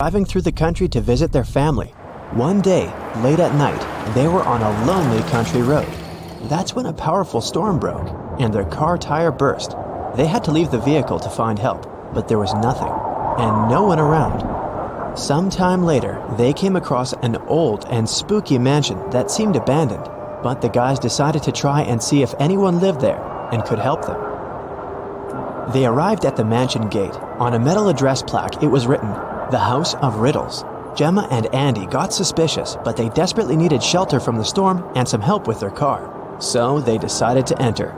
driving through the country to visit their family. One day, late at night, they were on a lonely country road. That's when a powerful storm broke, and their car tire burst. They had to leave the vehicle to find help, but there was nothing, and no one around. Sometime later, they came across an old and spooky mansion that seemed abandoned, but the guys decided to try and see if anyone lived there and could help them. They arrived at the mansion gate. On a metal address plaque, it was written, "The House of Riddles." Gemma and Andy got suspicious, but they desperately needed shelter from the storm and some help with their car. So they decided to enter.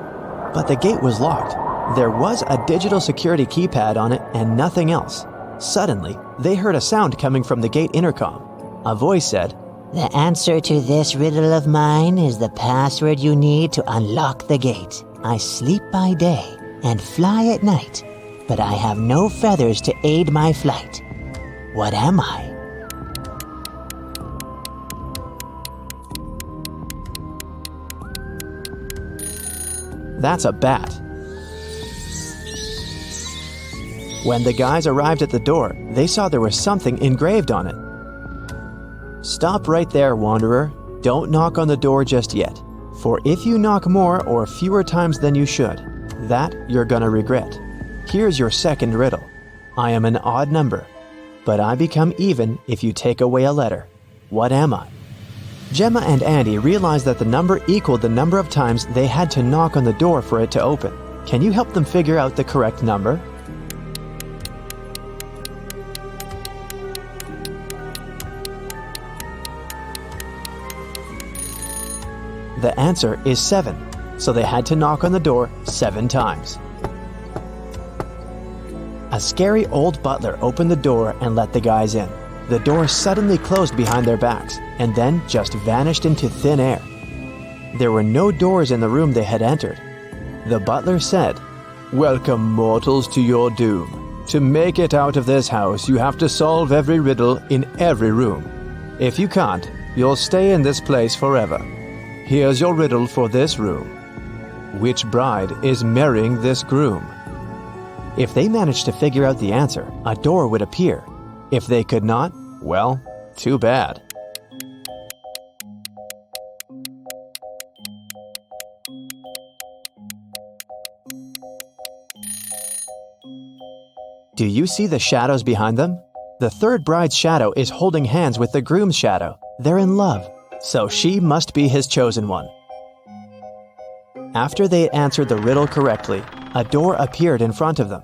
But the gate was locked. There was a digital security keypad on it and nothing else. Suddenly, they heard a sound coming from the gate intercom. A voice said, "The answer to this riddle of mine is the password you need to unlock the gate. I sleep by day and fly at night, but I have no feathers to aid my flight. What am I?" "That's a bat." When the guys arrived at the door, they saw there was something engraved on it. "Stop right there, wanderer. Don't knock on the door just yet. For if you knock more or fewer times than you should, that you're gonna regret. Here's your second riddle. I am an odd number, but I become even if you take away a letter. What am I?" Gemma and Andy realized that the number equaled the number of times they had to knock on the door for it to open. Can you help them figure out the correct number? The answer is 7, so they had to knock on the door 7 times. A scary old butler opened the door and let the guys in. The door suddenly closed behind their backs and then just vanished into thin air. There were no doors in the room they had entered. The butler said, "Welcome, mortals, to your doom. To make it out of this house, you have to solve every riddle in every room. If you can't, you'll stay in this place forever. Here's your riddle for this room. Which bride is marrying this groom?" If they managed to figure out the answer, a door would appear. If they could not, well, too bad. Do you see the shadows behind them? The third bride's shadow is holding hands with the groom's shadow. They're in love, so she must be his chosen one. After they had answered the riddle correctly, a door appeared in front of them.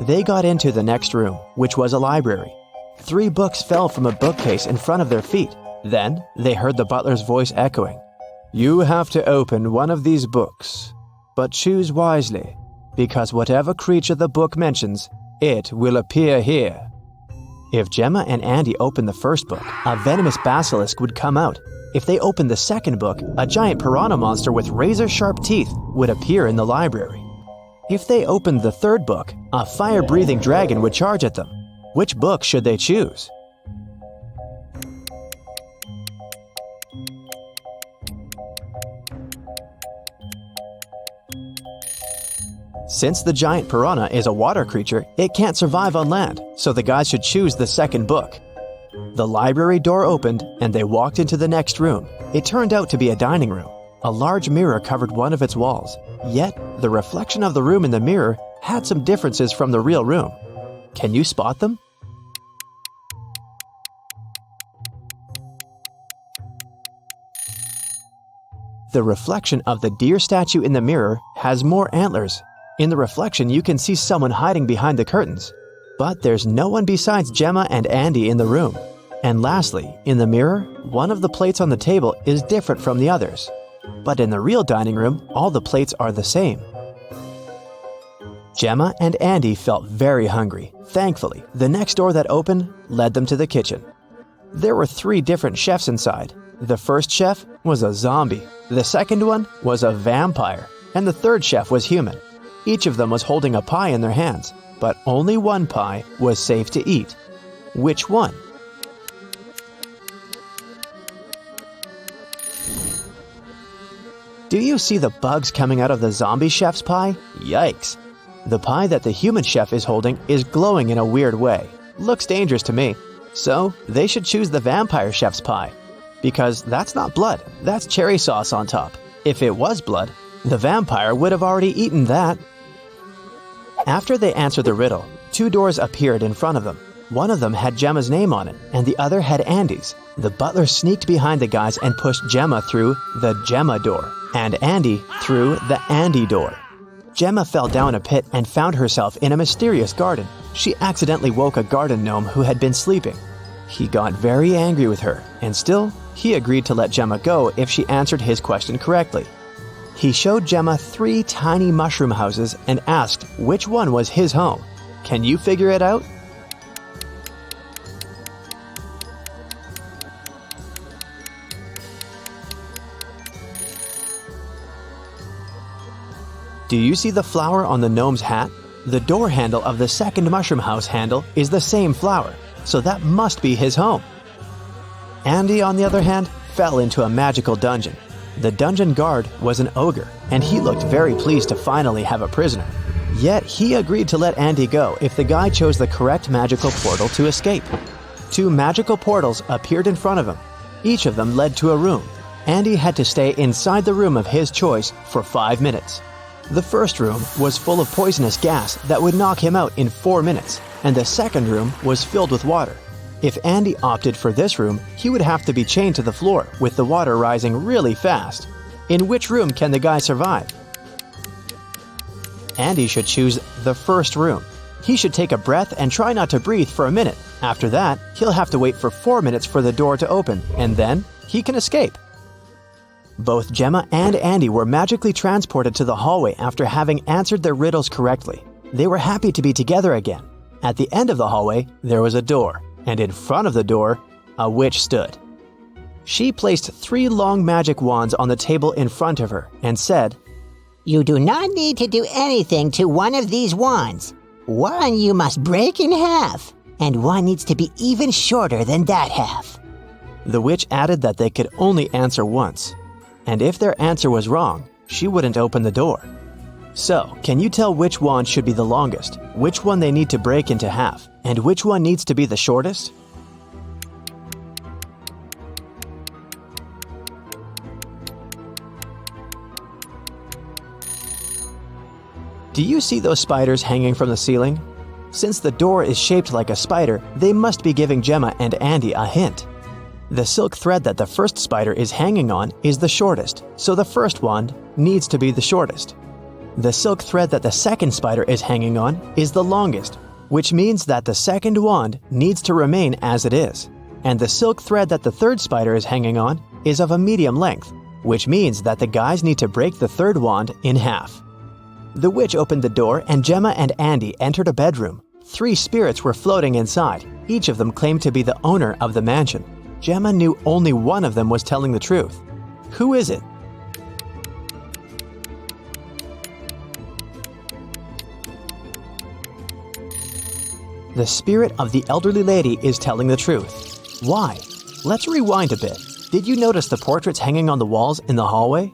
They got into the next room, which was a library. 3 books fell from a bookcase in front of their feet. Then they heard the butler's voice echoing, "You have to open one of these books, but choose wisely, because whatever creature the book mentions, it will appear here." If Gemma and Andy opened the first book, a venomous basilisk would come out. If they opened the second book, a giant piranha monster with razor-sharp teeth would appear in the library. If they opened the third book, a fire-breathing dragon would charge at them. Which book should they choose? Since the giant piranha is a water creature, it can't survive on land, so the guys should choose the second book. The library door opened, and they walked into the next room. It turned out to be a dining room. A large mirror covered one of its walls. Yet, the reflection of the room in the mirror had some differences from the real room. Can you spot them? The reflection of the deer statue in the mirror has more antlers. In the reflection, you can see someone hiding behind the curtains. But there's no one besides Gemma and Andy in the room. And lastly, in the mirror, one of the plates on the table is different from the others. But in the real dining room, all the plates are the same. Gemma and Andy felt very hungry. Thankfully, the next door that opened led them to the kitchen. There were 3 different chefs inside. The first chef was a zombie, the second one was a vampire, and the third chef was human. Each of them was holding a pie in their hands, but only one pie was safe to eat. Which one? Do you see the bugs coming out of the zombie chef's pie? Yikes! The pie that the human chef is holding is glowing in a weird way. Looks dangerous to me. So they should choose the vampire chef's pie, because that's not blood, that's cherry sauce on top. If it was blood, the vampire would have already eaten that. After they answered the riddle, 2 doors appeared in front of them. One of them had Gemma's name on it, and the other had Andy's. The butler sneaked behind the guys and pushed Gemma through the Gemma door, and Andy through the Andy door. Gemma fell down a pit and found herself in a mysterious garden. She accidentally woke a garden gnome who had been sleeping. He got very angry with her, and still, he agreed to let Gemma go if she answered his question correctly. He showed Gemma 3 tiny mushroom houses and asked which one was his home. Can you figure it out? Do you see the flower on the gnome's hat? The door handle of the second mushroom house handle is the same flower, so that must be his home. Andy, on the other hand, fell into a magical dungeon. The dungeon guard was an ogre, and he looked very pleased to finally have a prisoner. Yet he agreed to let Andy go if the guy chose the correct magical portal to escape. 2 magical portals appeared in front of him. Each of them led to a room. Andy had to stay inside the room of his choice for 5 minutes. The first room was full of poisonous gas that would knock him out in 4 minutes, and the second room was filled with water. If Andy opted for this room, he would have to be chained to the floor with the water rising really fast. In which room can the guy survive? Andy should choose the first room. He should take a breath and try not to breathe for a minute. After that, he'll have to wait for 4 minutes for the door to open, and then he can escape. Both Gemma and Andy were magically transported to the hallway after having answered their riddles correctly. They were happy to be together again. At the end of the hallway, there was a door, and in front of the door, a witch stood. She placed 3 long magic wands on the table in front of her and said, You do not need to do anything to one of these wands. One you must break in half, and one needs to be even shorter than that half. The witch added that they could only answer once, and if their answer was wrong, she wouldn't open the door. So, can you tell which wand should be the longest, which one they need to break into half, and which one needs to be the shortest? Do you see those spiders hanging from the ceiling? Since the door is shaped like a spider, they must be giving Gemma and Andy a hint. The silk thread that the first spider is hanging on is the shortest, so the first wand needs to be the shortest. The silk thread that the second spider is hanging on is the longest, which means that the second wand needs to remain as it is. And the silk thread that the third spider is hanging on is of a medium length, which means that the guys need to break the third wand in half. The witch opened the door and Gemma and Andy entered a bedroom. 3 spirits were floating inside. Each of them claimed to be the owner of the mansion. Gemma knew only one of them was telling the truth. Who is it? The spirit of the elderly lady is telling the truth. Why? Let's rewind a bit. Did you notice the portraits hanging on the walls in the hallway?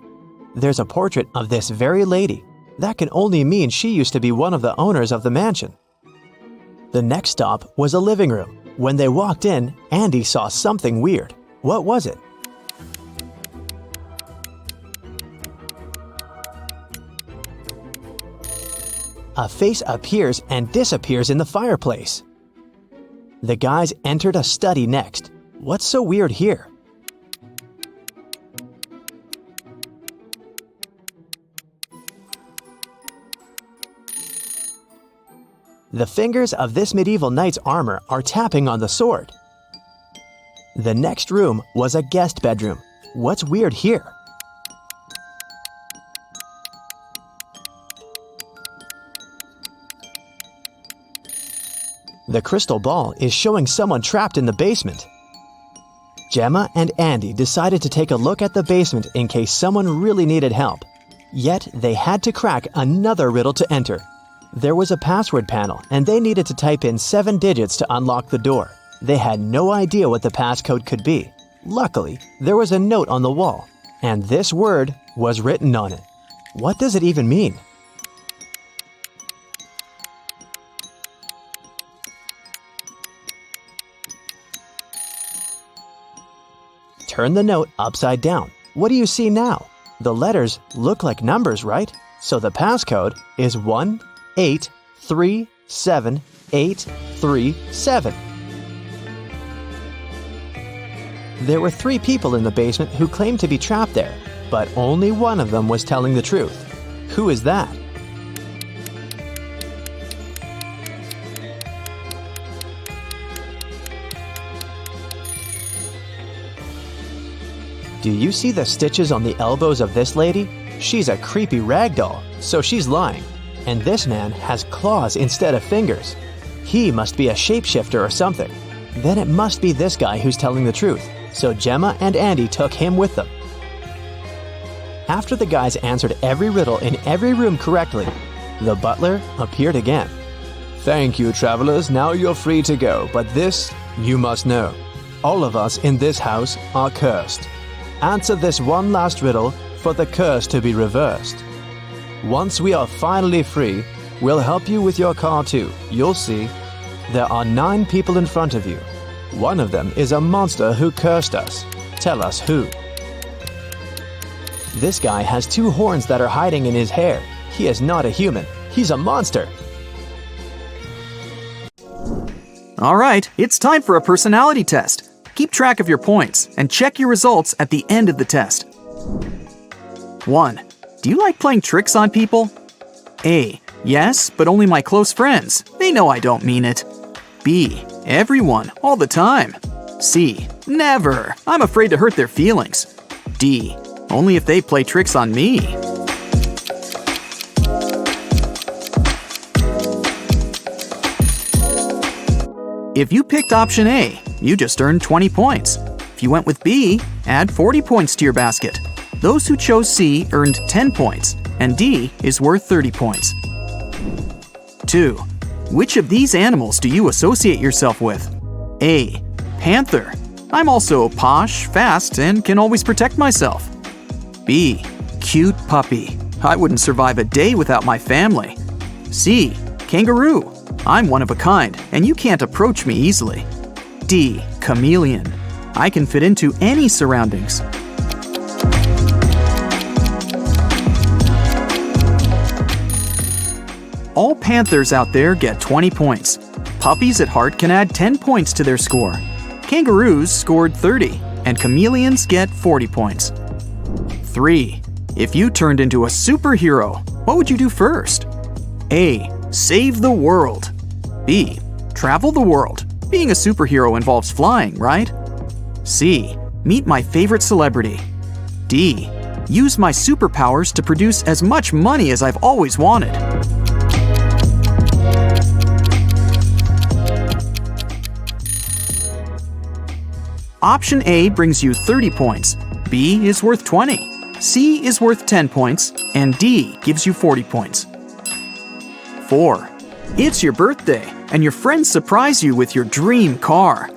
There's a portrait of this very lady. That can only mean she used to be one of the owners of the mansion. The next stop was a living room. When they walked in, Andy saw something weird. What was it? A face appears and disappears in the fireplace. The guys entered a study next. What's so weird here? The fingers of this medieval knight's armor are tapping on the sword. The next room was a guest bedroom. What's weird here? The crystal ball is showing someone trapped in the basement. Gemma and Andy decided to take a look at the basement in case someone really needed help. Yet they had to crack another riddle to enter. There was a password panel, and they needed to type in 7 digits to unlock the door. They had no idea what the passcode could be. Luckily, there was a note on the wall, and this word was written on it. What does it even mean? turn the note upside down. What do you see now? The letters look like numbers, right? So the passcode is 1837837. There were 3 people in the basement who claimed to be trapped there, but only one of them was telling the truth. Who is that? Do you see the stitches on the elbows of this lady? She's a creepy rag doll, so she's lying. And this man has claws instead of fingers. He must be a shapeshifter or something. Then it must be this guy who's telling the truth, so Gemma and Andy took him with them. After the guys answered every riddle in every room correctly, the butler appeared again. "Thank you, travelers. Now you're free to go, but this you must know. All of us in this house are cursed. Answer this one last riddle for the curse to be reversed. Once we are finally free, we'll help you with your car too. You'll see. There are 9 people in front of you. One of them is a monster who cursed us. Tell us who." This guy has 2 horns that are hiding in his hair. He is not a human. He's a monster. All right, it's time for a personality test. Keep track of your points and check your results at the end of the test. 1. Do you like playing tricks on people? A. Yes, but only my close friends. They know I don't mean it. B. Everyone, all the time. C. Never. I'm afraid to hurt their feelings. D. Only if they play tricks on me. If you picked option A, you just earned 20 points. If you went with B, add 40 points to your basket. Those who chose C earned 10 points, and D is worth 30 points. 2. Which of these animals do you associate yourself with? A. Panther. I'm also posh, fast, and can always protect myself. B. Cute puppy. I wouldn't survive a day without my family. C. Kangaroo. I'm one of a kind, and you can't approach me easily. D. Chameleon. I can fit into any surroundings. All panthers out there get 20 points. Puppies at heart can add 10 points to their score. Kangaroos scored 30, and chameleons get 40 points. 3. If you turned into a superhero, what would you do first? A. Save the world. B. Travel the world. Being a superhero involves flying, right? C. Meet my favorite celebrity. D. Use my superpowers to produce as much money as I've always wanted. Option A brings you 30 points, B is worth 20, C is worth 10 points, and D gives you 40 points. 4. It's your birthday, and your friends surprise you with your dream car.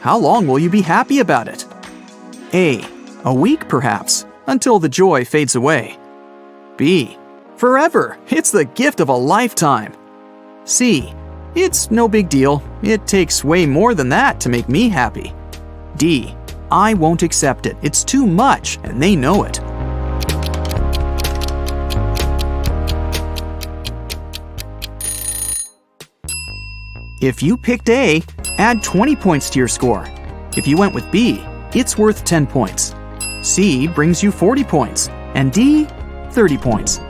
How long will you be happy about it? A. A week perhaps, until the joy fades away. B. Forever, it's the gift of a lifetime. C. It's no big deal, it takes way more than that to make me happy. D. I won't accept it, it's too much, and they know it. If you picked A, add 20 points to your score. If you went with B, it's worth 10 points. C brings you 40 points, and D, 30 points.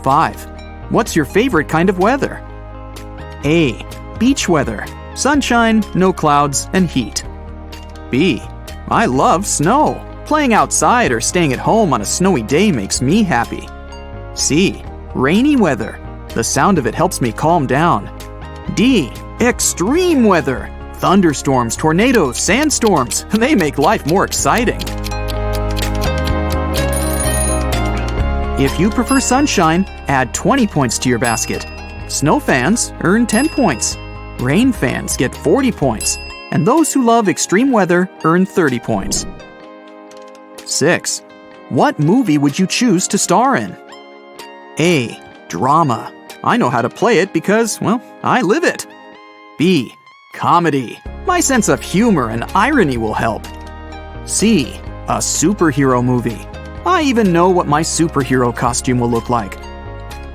5. What's your favorite kind of weather? A. Beach weather, sunshine, no clouds, and heat. B. I love snow. Playing outside or staying at home on a snowy day makes me happy. C. Rainy weather. The sound of it helps me calm down. D. Extreme weather. Thunderstorms, tornadoes, sandstorms. They make life more exciting. If you prefer sunshine, add 20 points to your basket. Snow fans earn 10 points. Rain fans get 40 points. And those who love extreme weather earn 30 points. 6. What movie would you choose to star in? A. Drama. I know how to play it because, well, I live it. B. Comedy. My sense of humor and irony will help. C. A superhero movie. I even know what my superhero costume will look like.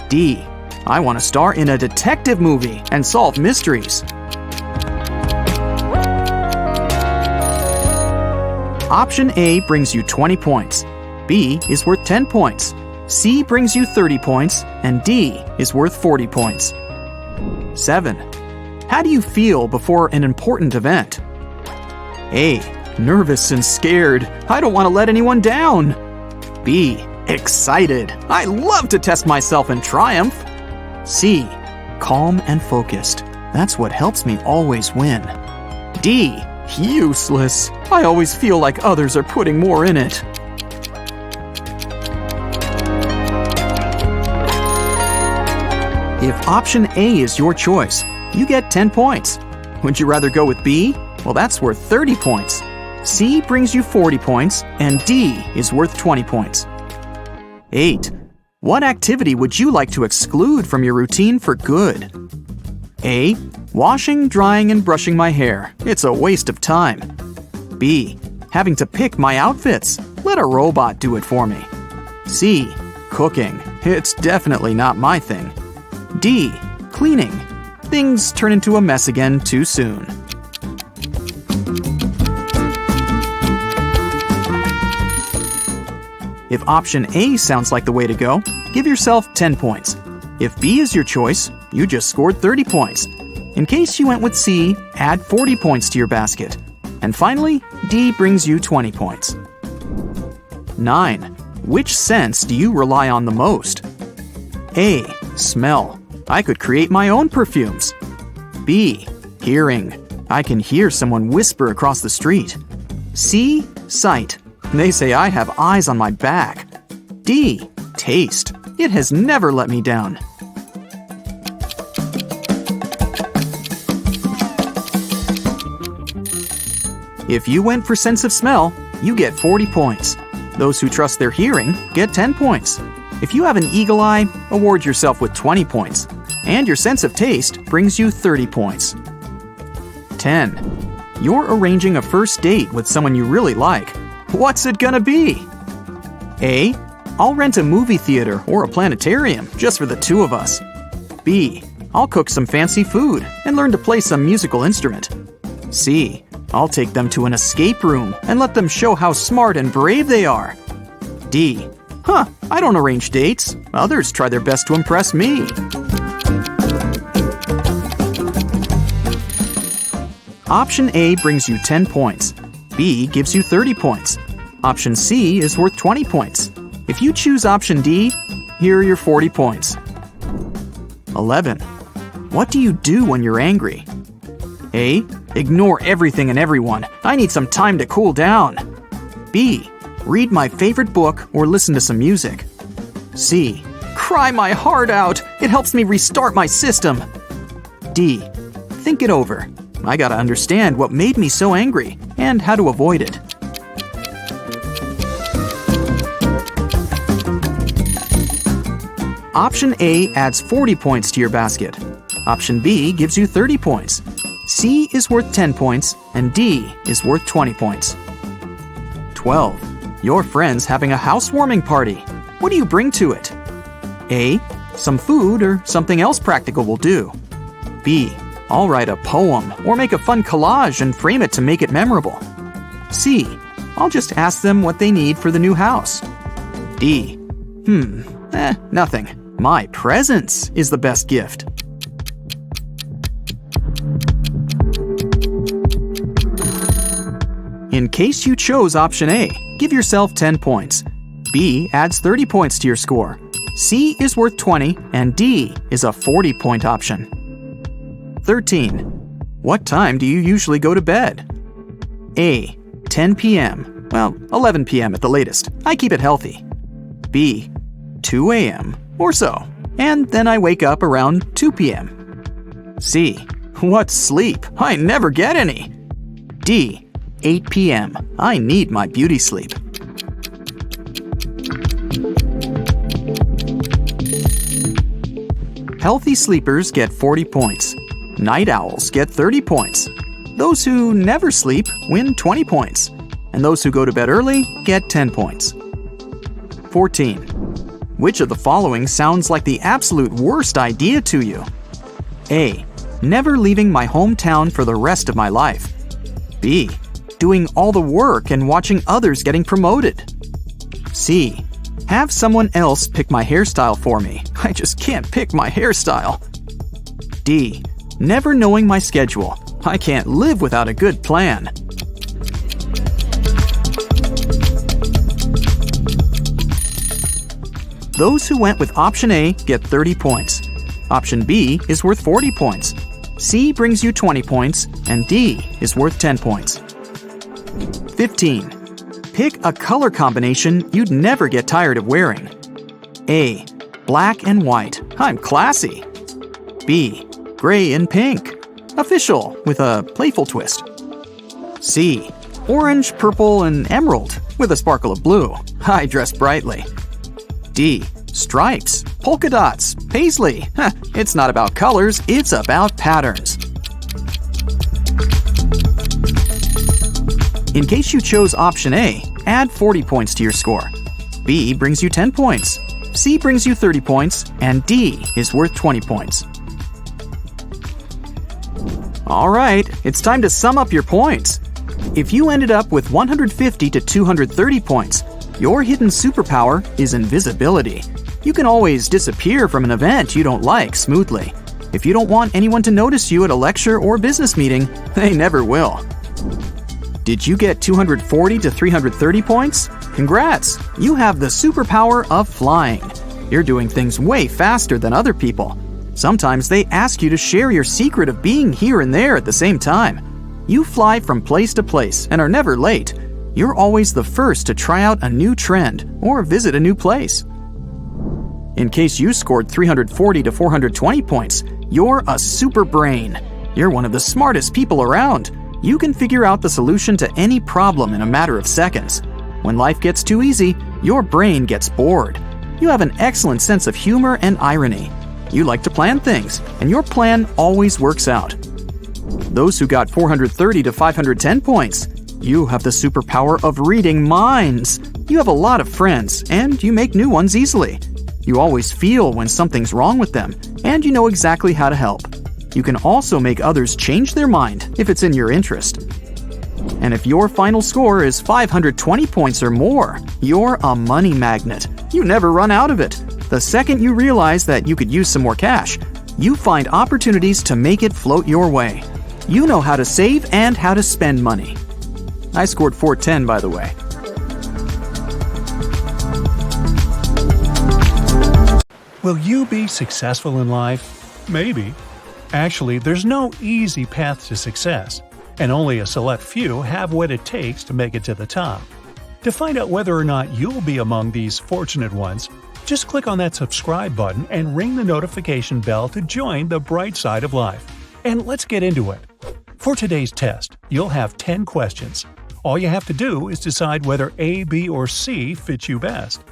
D. I want to star in a detective movie and solve mysteries. Option A brings you 20 points. B is worth 10 points. C brings you 30 points. And D is worth 40 points. 7. How do you feel before an important event? A. Nervous and scared. I don't want to let anyone down. B. Excited. I love to test myself in triumph. C. Calm and focused. That's what helps me always win. D. Useless. I always feel like others are putting more in it. If option A is your choice, you get 10 points. Would you rather go with B? Well, that's worth 30 points. C brings you 40 points, and D is worth 20 points. 8. What activity would you like to exclude from your routine for good? A. Washing, drying, and brushing my hair. It's a waste of time. B. Having to pick my outfits. Let a robot do it for me. C. Cooking. It's definitely not my thing. D. Cleaning. Things turn into a mess again too soon. If option A sounds like the way to go, give yourself 10 points. If B is your choice, you just scored 30 points. In case you went with C, add 40 points to your basket. And finally, D brings you 20 points. 9. Which sense do you rely on the most? A. Smell. I could create my own perfumes. B. Hearing. I can hear someone whisper across the street. C. Sight. They say I have eyes on my back. D. Taste. It has never let me down. If you went for sense of smell, you get 40 points. Those who trust their hearing get 10 points. If you have an eagle eye, award yourself with 20 points. And your sense of taste brings you 30 points. 10. You're arranging a first date with someone you really like. What's it gonna be? A. I'll rent a movie theater or a planetarium just for the two of us. B. I'll cook some fancy food and learn to play some musical instrument. C. I'll take them to an escape room and let them show how smart and brave they are. D. I don't arrange dates. Others try their best to impress me. Option A brings you 10 points. B gives you 30 points. Option C is worth 20 points. If you choose option D, here are your 40 points. 11. What do you do when you're angry? A. Ignore everything and everyone. I need some time to cool down. B. Read my favorite book or listen to some music. C. Cry my heart out. It helps me restart my system. D. Think it over. I gotta understand what made me so angry and how to avoid it. Option A adds 40 points to your basket. Option B gives you 30 points. C is worth 10 points, and D is worth 20 points. 12. Your friend's having a housewarming party. What do you bring to it? A. Some food or something else practical will do. B. I'll write a poem or make a fun collage and frame it to make it memorable. C. I'll just ask them what they need for the new house. D. Nothing. My presence is the best gift. In case you chose option A, give yourself 10 points. B adds 30 points to your score. C is worth 20, and D is a 40-point option. 13. What time do you usually go to bed? A. 10 p.m. Well, 11 p.m. at the latest. I keep it healthy. B. 2 a.m. or so. And then I wake up around 2 p.m. C. What sleep? I never get any. D. 8 p.m. I need my beauty sleep. Healthy sleepers get 40 points. Night owls get 30 points. Those who never sleep win 20 points. and those who go to bed early get 10 points. 14. Which of the following sounds like the absolute worst idea to you? A. Never leaving my hometown for the rest of my life. B. Doing all the work and watching others getting promoted. C. Have someone else pick my hairstyle for me. I just can't pick my hairstyle. D. Never knowing my schedule. I can't live without a good plan. Those who went with option A get 30 points. Option B is worth 40 points. C brings you 20 points, and D is worth 10 points. 15. Pick a color combination you'd never get tired of wearing. A. Black and white. I'm classy. B. Gray and pink. Official with a playful twist. C. Orange, purple, and emerald with a sparkle of blue. I dress brightly. D. Stripes, polka dots, paisley. It's not about colors, it's about patterns. In case you chose option A, add 40 points to your score. B brings you 10 points. C brings you 30 points, and D is worth 20 points. All right, it's time to sum up your points. If you ended up with 150 to 230 points, your hidden superpower is invisibility. You can always disappear from an event you don't like smoothly. If you don't want anyone to notice you at a lecture or business meeting, they never will. Did you get 240 to 330 points? Congrats! You have the superpower of flying. You're doing things way faster than other people. Sometimes they ask you to share your secret of being here and there at the same time. You fly from place to place and are never late. You're always the first to try out a new trend or visit a new place. In case you scored 340 to 420 points, you're a super brain. You're one of the smartest people around. You can figure out the solution to any problem in a matter of seconds. When life gets too easy, your brain gets bored. You have an excellent sense of humor and irony. You like to plan things, and your plan always works out. Those who got 430 to 510 points, you have the superpower of reading minds. You have a lot of friends, and you make new ones easily. You always feel when something's wrong with them, and you know exactly how to help. You can also make others change their mind if it's in your interest. And if your final score is 520 points or more, you're a money magnet. You never run out of it. The second you realize that you could use some more cash, you find opportunities to make it float your way. You know how to save and how to spend money. I scored 410, by the way. Will you be successful in life? Maybe. Actually, there's no easy path to success, and only a select few have what it takes to make it to the top. To find out whether or not you'll be among these fortunate ones, just click on that subscribe button and ring the notification bell to join the bright side of life. And let's get into it. For today's test, you'll have 10 questions. All you have to do is decide whether A, B, or C fits you best.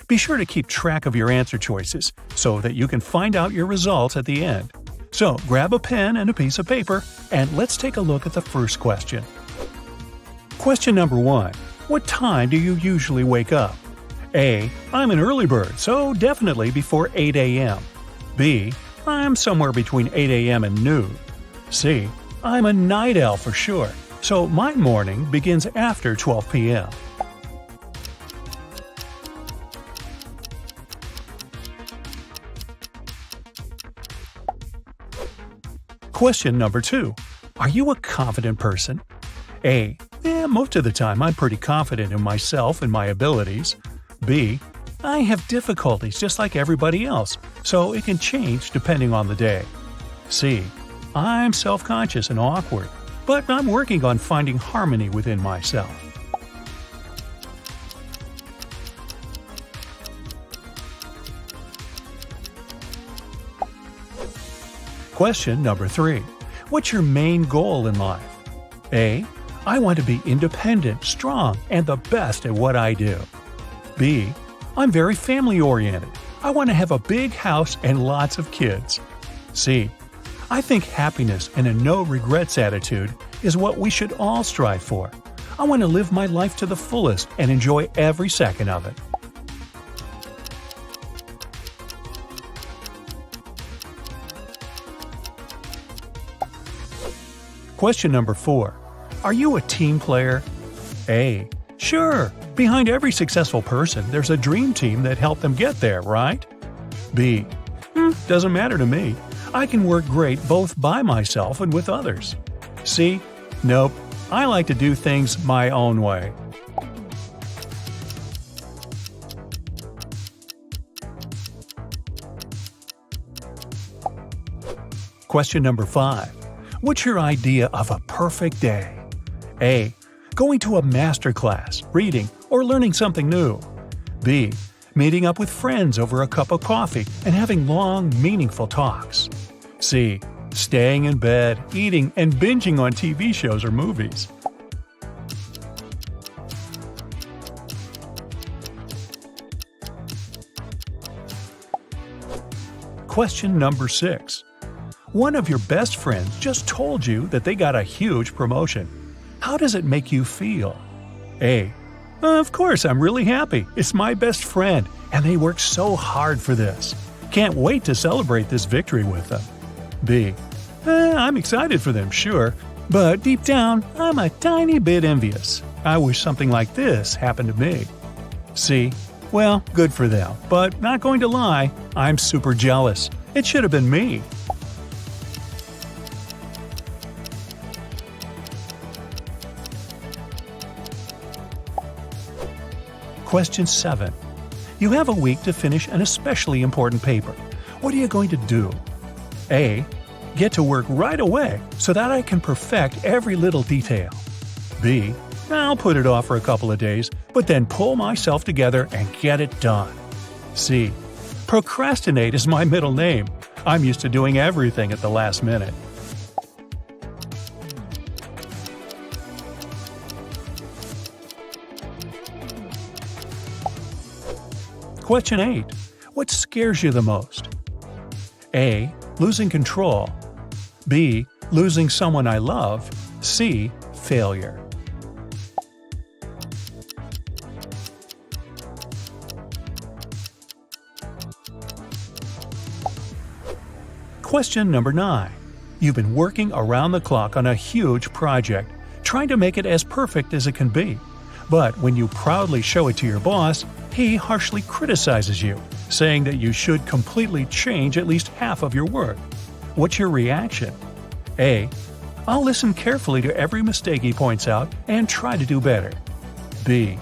Be sure to keep track of your answer choices so that you can find out your results at the end. So grab a pen and a piece of paper, and let's take a look at the first question. Question number 1. What time do you usually wake up? A. I'm an early bird, so definitely before 8 a.m. B. I'm somewhere between 8 a.m. and noon. C. I'm a night owl for sure, so my morning begins after 12 p.m. Question number 2. Are you a confident person? A. Most of the time I'm pretty confident in myself and my abilities. B. I have difficulties just like everybody else, so it can change depending on the day. C. I'm self-conscious and awkward, but I'm working on finding harmony within myself. Question number 3. What's your main goal in life? A. I want to be independent, strong, and the best at what I do. B. I'm very family-oriented. I want to have a big house and lots of kids. C. I think happiness and a no-regrets attitude is what we should all strive for. I want to live my life to the fullest and enjoy every second of it. Question number 4. Are you a team player? A. Sure. Behind every successful person, there's a dream team that helped them get there, right? B. Doesn't matter to me. I can work great both by myself and with others. C. Nope. I like to do things my own way. Question number 5. What's your idea of a perfect day? A. Going to a master class, reading, or learning something new. B. Meeting up with friends over a cup of coffee and having long, meaningful talks. C. Staying in bed, eating, and binging on TV shows or movies. Question number 6. One of your best friends just told you that they got a huge promotion. How does it make you feel? A. Of course, I'm really happy. It's my best friend, and they worked so hard for this. Can't wait to celebrate this victory with them. B. I'm excited for them, sure, but deep down, I'm a tiny bit envious. I wish something like this happened to me. C. Well, good for them, but not going to lie, I'm super jealous. It should have been me. Question 7. You have a week to finish an especially important paper. What are you going to do? A. Get to work right away so that I can perfect every little detail. B. I'll put it off for a couple of days, but then pull myself together and get it done. C. Procrastinate is my middle name. I'm used to doing everything at the last minute. Question 8. What scares you the most? A. Losing control. B. Losing someone I love. C. Failure. Question number 9. You've been working around the clock on a huge project, trying to make it as perfect as it can be. But when you proudly show it to your boss, he harshly criticizes you, saying that you should completely change at least half of your work. What's your reaction? A. I'll listen carefully to every mistake he points out and try to do better. B.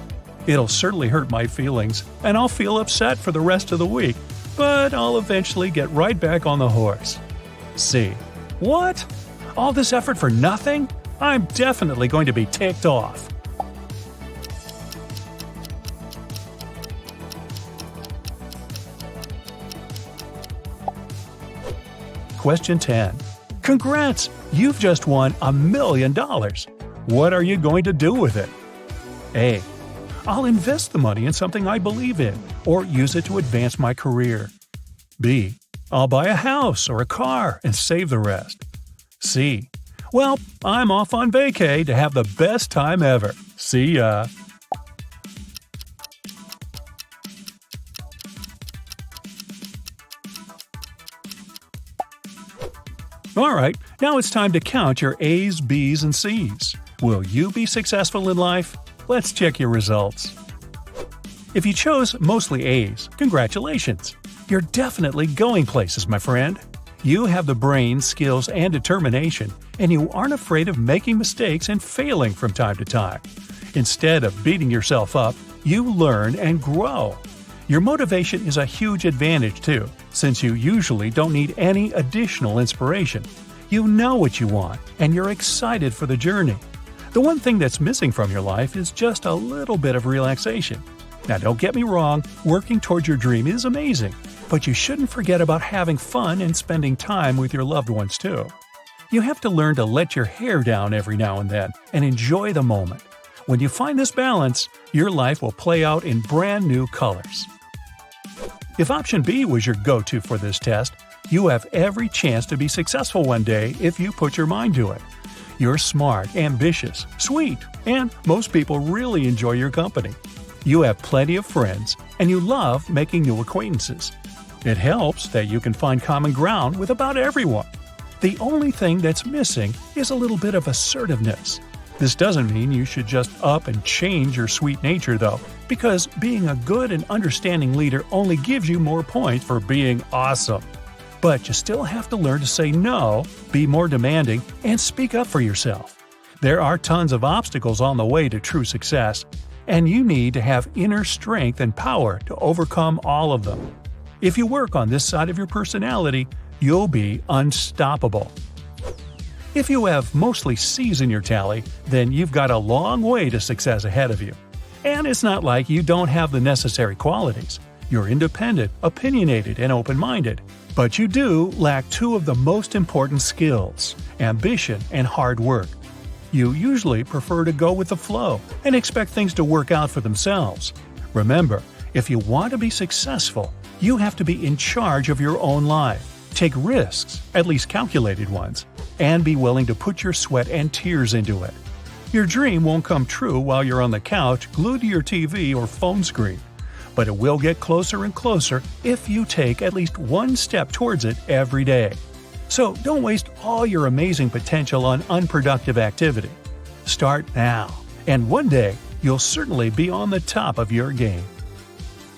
It'll certainly hurt my feelings, and I'll feel upset for the rest of the week, but I'll eventually get right back on the horse. C. What? All this effort for nothing? I'm definitely going to be ticked off. Question 10. Congrats! You've just won $1 million. What are you going to do with it? A. I'll invest the money in something I believe in, or use it to advance my career. B. I'll buy a house or a car and save the rest. C. Well, I'm off on vacay to have the best time ever. See ya! Alright, now it's time to count your A's, B's, and C's. Will you be successful in life? Let's check your results. If you chose mostly A's, congratulations! You're definitely going places, my friend. You have the brains, skills, and determination, and you aren't afraid of making mistakes and failing from time to time. Instead of beating yourself up, you learn and grow. Your motivation is a huge advantage too, since you usually don't need any additional inspiration. You know what you want, and you're excited for the journey. The one thing that's missing from your life is just a little bit of relaxation. Now don't get me wrong, working towards your dream is amazing, but you shouldn't forget about having fun and spending time with your loved ones too. You have to learn to let your hair down every now and then and enjoy the moment. When you find this balance, your life will play out in brand new colors. If option B was your go-to for this test, you have every chance to be successful one day if you put your mind to it. You're smart, ambitious, sweet, and most people really enjoy your company. You have plenty of friends, and you love making new acquaintances. It helps that you can find common ground with about everyone. The only thing that's missing is a little bit of assertiveness. This doesn't mean you should just up and change your sweet nature, though, because being a good and understanding leader only gives you more points for being awesome. But you still have to learn to say no, be more demanding, and speak up for yourself. There are tons of obstacles on the way to true success, and you need to have inner strength and power to overcome all of them. If you work on this side of your personality, you'll be unstoppable. If you have mostly C's in your tally, then you've got a long way to success ahead of you. And it's not like you don't have the necessary qualities. You're independent, opinionated, and open-minded. But you do lack two of the most important skills: ambition and hard work. You usually prefer to go with the flow and expect things to work out for themselves. Remember, if you want to be successful, you have to be in charge of your own life. Take risks, at least calculated ones, and be willing to put your sweat and tears into it. Your dream won't come true while you're on the couch glued to your TV or phone screen, but it will get closer and closer if you take at least one step towards it every day. So don't waste all your amazing potential on unproductive activity. Start now, and one day you'll certainly be on the top of your game.